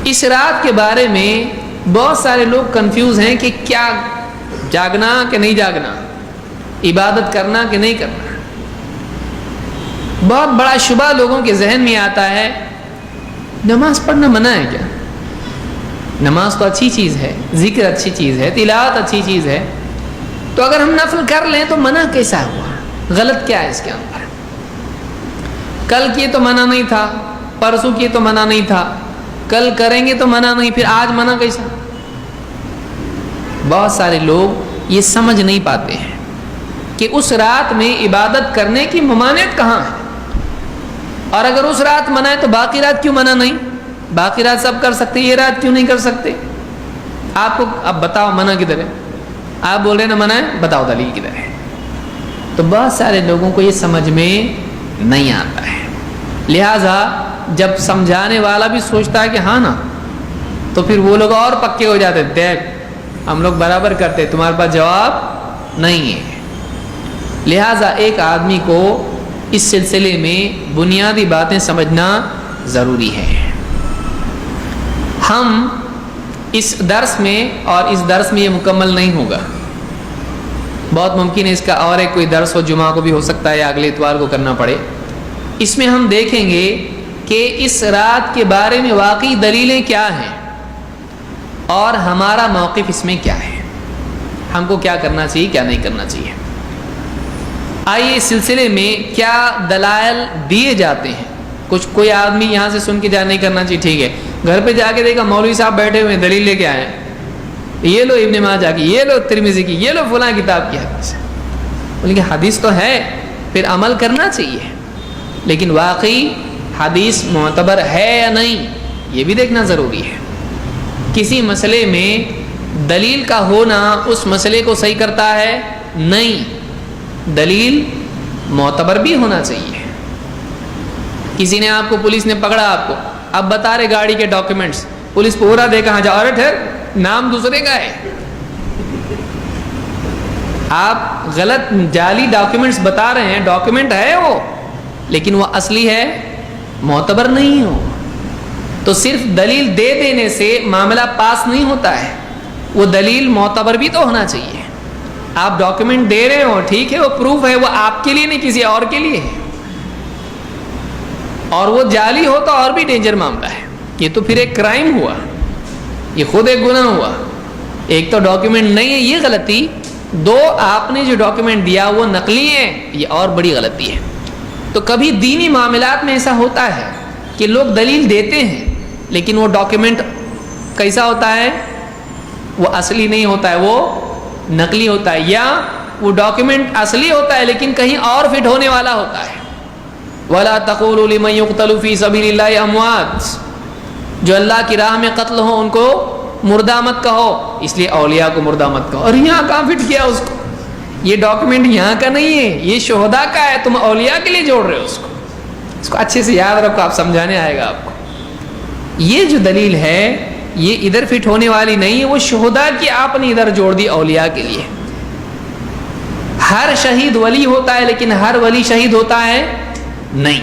اس رات کے بارے میں بہت سارے لوگ کنفیوز ہیں کہ کیا جاگنا کہ نہیں جاگنا، عبادت کرنا کہ نہیں کرنا۔ بہت بڑا شبہ لوگوں کے ذہن میں آتا ہے، نماز پڑھنا منع ہے کیا؟ نماز تو اچھی چیز ہے، ذکر اچھی چیز ہے، تلاوت اچھی چیز ہے، تو اگر ہم نفل کر لیں تو منع کیسا ہوا؟ غلط کیا ہے اس کے اندر؟ کل کیے تو منع نہیں تھا، پرسوں کیے تو منع نہیں تھا، کل کریں گے تو منع نہیں، پھر آج منع کیسا؟ بہت سارے لوگ یہ سمجھ نہیں پاتے ہیں کہ اس رات میں عبادت کرنے کی ممانعت کہاں ہے، اور اگر اس رات منع ہے تو باقی رات کیوں منع نہیں؟ باقی رات سب کر سکتے، یہ رات کیوں نہیں کر سکتے؟ آپ کو اب بتاؤ منع کدھر ہے؟ آپ بول رہے ہیں نا منع ہے، بتاؤ دلیل کدھر ہے؟ تو بہت سارے لوگوں کو یہ سمجھ میں نہیں آتا ہے، لہٰذا جب سمجھانے والا بھی سوچتا ہے کہ ہاں نا، تو پھر وہ لوگ اور پکے ہو جاتے، دیکھ ہم لوگ برابر کرتے، تمہارے پاس جواب نہیں ہے۔ لہٰذا ایک آدمی کو اس سلسلے میں بنیادی باتیں سمجھنا ضروری ہے۔ ہم اس درس میں، اور اس درس میں یہ مکمل نہیں ہوگا، بہت ممکن ہے اس کا اور ایک کوئی درس ہو، جمعہ کو بھی ہو سکتا ہے یا اگلے اتوار کو کرنا پڑے۔ اس میں ہم دیکھیں گے کہ اس رات کے بارے میں واقعی دلیلیں کیا ہیں اور ہمارا موقف اس میں کیا ہے، ہم کو کیا کرنا چاہیے کیا نہیں کرنا چاہیے۔ آئیے اس سلسلے میں کیا دلائل دیے جاتے ہیں۔ کوئی آدمی یہاں سے سن کے جا نہیں کرنا چاہیے، ٹھیک ہے، گھر پہ جا کے دیکھا مولوی صاحب بیٹھے ہوئے دلیل لے کے آئے ہیں، یہ لو ابن ماجہ کی، یہ لو ترمذی کی، یہ لو فلاں کتاب کی حدیث، بولیں کہ حدیث تو ہے، پھر عمل کرنا چاہیے، لیکن واقعی حدیث معتبر ہے یا نہیں یہ بھی دیکھنا ضروری ہے۔ کسی مسئلے میں دلیل کا ہونا اس مسئلے کو صحیح کرتا ہے نہیں، دلیل معتبر بھی ہونا چاہیے۔ کسی نے آپ کو، پولیس نے پکڑا آپ کو، اب بتا رہے گاڑی کے ڈاکیومنٹس، پولیس پورا دے کہاں جا، اور ٹھہر نام دوسرے کا ہے، آپ غلط جعلی ڈاکیومنٹس بتا رہے ہیں، ڈاکیومنٹ ہے وہ لیکن وہ اصلی ہے معتبر نہیں ہو، تو صرف دلیل دے دینے سے معاملہ پاس نہیں ہوتا ہے، وہ دلیل معتبر بھی تو ہونا چاہیے۔ آپ ڈاکیومنٹ دے رہے ہو، ٹھیک ہے، وہ پروف ہے، وہ آپ کے لیے نہیں کسی اور کے لیے ہے، اور وہ جعلی ہو تو اور بھی ڈینجر معاملہ ہے، یہ تو پھر ایک کرائم ہوا، یہ خود ایک گناہ ہوا۔ ایک تو ڈاکیومنٹ نہیں ہے، یہ غلطی، دو آپ نے جو ڈاکیومنٹ دیا وہ نقلی ہے، یہ اور بڑی غلطی ہے۔ تو کبھی دینی معاملات میں ایسا ہوتا ہے کہ لوگ دلیل دیتے ہیں لیکن وہ ڈاکیومنٹ کیسا ہوتا ہے؟ وہ اصلی نہیں ہوتا ہے، وہ نقلی ہوتا ہے، یا وہ ڈاکیومنٹ اصلی ہوتا ہے لیکن کہیں اور فٹ ہونے والا ہوتا ہے۔ وَلَا تَقُولُوا لِمَن يُقْتَلُ فِي سَبِيلِ اللَّهِ أَمْوَاتٌ، جو اللہ کی راہ میں قتل ہو ان کو مردہ مت کہو، اس لیے اولیاء کو مردہ مت کہو۔ اور یہاں کہاں فٹ کیا اس کو؟ یہ ڈاکیومنٹ یہاں کا نہیں ہے، یہ شہداء کا ہے، تم اولیاء کے لیے جوڑ رہے ہو اس کو اچھے سے یاد رکھو، آپ سمجھانے آئے گا آپ کو۔ یہ جو دلیل ہے یہ ادھر فٹ ہونے والی نہیں ہے، وہ شہداء کی آپ نے ادھر جوڑ دی اولیاء کے لیے۔ ہر شہید ولی ہوتا ہے لیکن ہر ولی شہید ہوتا ہے نہیں،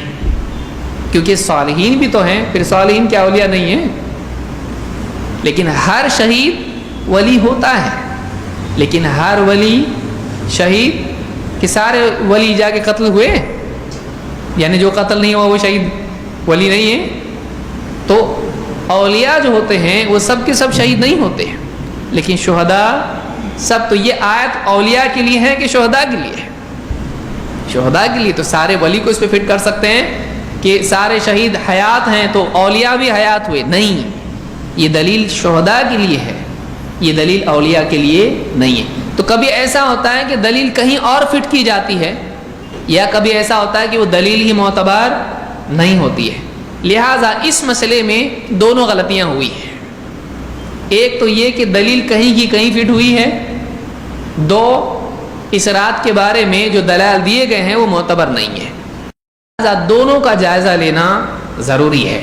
کیونکہ صالحین بھی تو ہیں، پھر صالحین کیا اولیاء نہیں ہیں؟ لیکن ہر شہید ولی ہوتا ہے، لیکن ہر ولی شہید کہ سارے ولی جا کے قتل ہوئے، یعنی جو قتل نہیں ہوا وہ شہید ولی نہیں ہے۔ تو اولیاء جو ہوتے ہیں وہ سب کے سب شہید نہیں ہوتے، لیکن شہداء سب۔ تو یہ آیت اولیاء کے لیے ہے کہ شہداء کے لیے ہے؟ شہداء کے لیے، تو سارے ولی کو اس پہ فٹ کر سکتے ہیں کہ سارے شہید حیات ہیں تو اولیاء بھی حیات ہوئے، نہیں، یہ دلیل شہداء کے لیے ہے، یہ دلیل اولیاء کے لیے نہیں ہے۔ تو کبھی ایسا ہوتا ہے کہ دلیل کہیں اور فٹ کی جاتی ہے، یا کبھی ایسا ہوتا ہے کہ وہ دلیل ہی معتبر نہیں ہوتی ہے۔ لہٰذا اس مسئلے میں دونوں غلطیاں ہوئی ہیں، ایک تو یہ کہ دلیل کہیں کی کہیں فٹ ہوئی ہے، دو اس رات کے بارے میں جو دلائل دیے گئے ہیں وہ معتبر نہیں ہے۔ لہٰذا دونوں کا جائزہ لینا ضروری ہے۔